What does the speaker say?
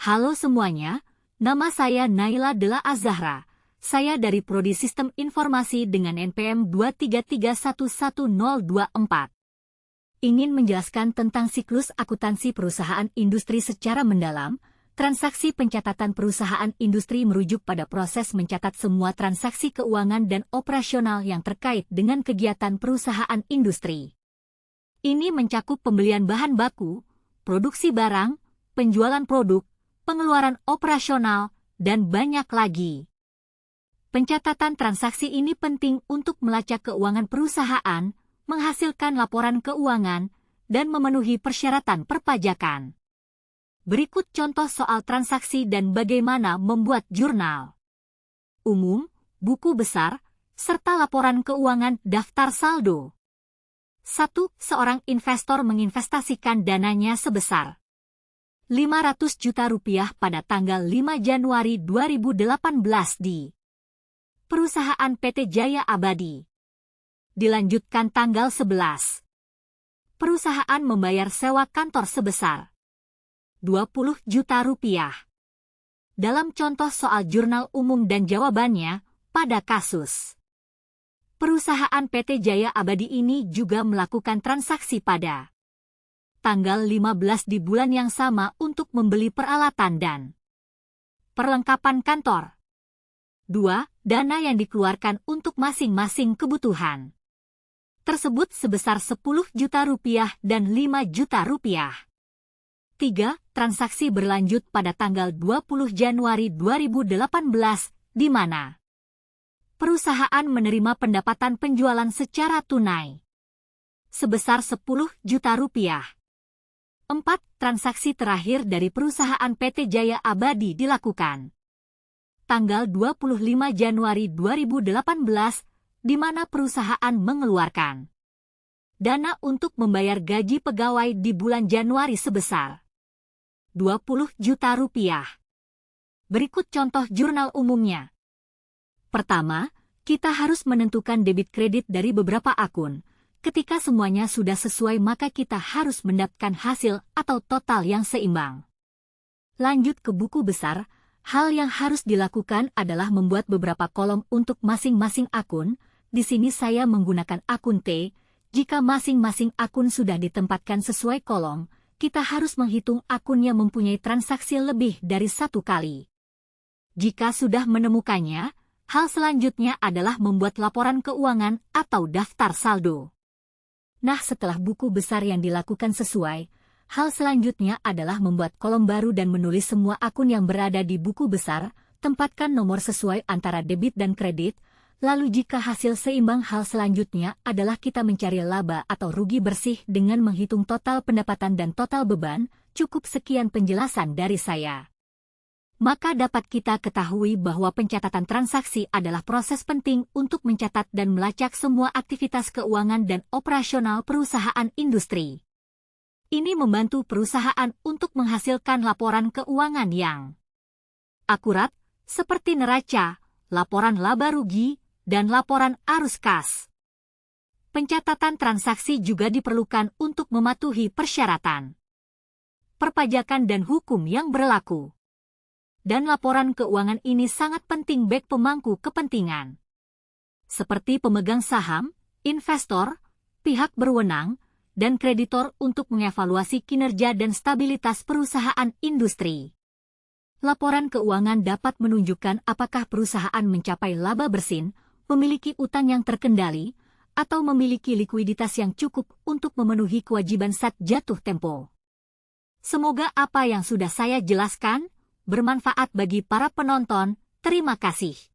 Halo semuanya, nama saya Naila Dela Azahra. Saya dari Prodi Sistem Informasi dengan NPM 233111024. Ingin menjelaskan tentang siklus akuntansi perusahaan industri secara mendalam. Transaksi pencatatan perusahaan industri merujuk pada proses mencatat semua transaksi keuangan dan operasional yang terkait dengan kegiatan perusahaan industri. Ini mencakup pembelian bahan baku, produksi barang, penjualan produk, pengeluaran operasional, dan banyak lagi. Pencatatan transaksi ini penting untuk melacak keuangan perusahaan, menghasilkan laporan keuangan, dan memenuhi persyaratan perpajakan. Berikut contoh soal transaksi dan bagaimana membuat jurnal umum, buku besar, serta laporan keuangan daftar saldo. 1. Seorang investor menginvestasikan dananya sebesar Rp500 juta pada tanggal 5 Januari 2018 di perusahaan PT Jaya Abadi. Dilanjutkan tanggal 11. Perusahaan membayar sewa kantor sebesar Rp20 juta. Dalam contoh soal jurnal umum dan jawabannya, pada kasus perusahaan PT Jaya Abadi ini juga melakukan transaksi pada tanggal 15 di bulan yang sama untuk membeli peralatan dan perlengkapan kantor. 2. Dana yang dikeluarkan untuk masing-masing kebutuhan tersebut sebesar Rp10 juta dan Rp5 juta. 3. Transaksi berlanjut pada tanggal 20 Januari 2018, di mana perusahaan menerima pendapatan penjualan secara tunai sebesar Rp10 juta. 4. Transaksi terakhir dari perusahaan PT Jaya Abadi dilakukan tanggal 25 Januari 2018, di mana perusahaan mengeluarkan dana untuk membayar gaji pegawai di bulan Januari sebesar Rp20 juta. Berikut contoh jurnal umumnya. Pertama, kita harus menentukan debit kredit dari beberapa akun. Ketika semuanya sudah sesuai, maka kita harus mendapatkan hasil atau total yang seimbang. Lanjut ke buku besar, hal yang harus dilakukan adalah membuat beberapa kolom untuk masing-masing akun. Di sini saya menggunakan akun T. Jika masing-masing akun sudah ditempatkan sesuai kolom, kita harus menghitung akun yang mempunyai transaksi lebih dari satu kali. Jika sudah menemukannya, hal selanjutnya adalah membuat laporan keuangan atau daftar saldo. Nah, setelah buku besar yang dilakukan sesuai, hal selanjutnya adalah membuat kolom baru dan menulis semua akun yang berada di buku besar, tempatkan nomor sesuai antara debit dan kredit, lalu jika hasil seimbang, hal selanjutnya adalah kita mencari laba atau rugi bersih dengan menghitung total pendapatan dan total beban. Cukup sekian penjelasan dari saya. Maka dapat kita ketahui bahwa pencatatan transaksi adalah proses penting untuk mencatat dan melacak semua aktivitas keuangan dan operasional perusahaan industri. Ini membantu perusahaan untuk menghasilkan laporan keuangan yang akurat, seperti neraca, laporan laba rugi, dan laporan arus kas. Pencatatan transaksi juga diperlukan untuk mematuhi persyaratan perpajakan dan hukum yang berlaku. Dan laporan keuangan ini sangat penting bagi pemangku kepentingan, seperti pemegang saham, investor, pihak berwenang, dan kreditor untuk mengevaluasi kinerja dan stabilitas perusahaan industri. Laporan keuangan dapat menunjukkan apakah perusahaan mencapai laba bersih, memiliki utang yang terkendali, atau memiliki likuiditas yang cukup untuk memenuhi kewajiban saat jatuh tempo. Semoga apa yang sudah saya jelaskan bermanfaat bagi para penonton. Terima kasih.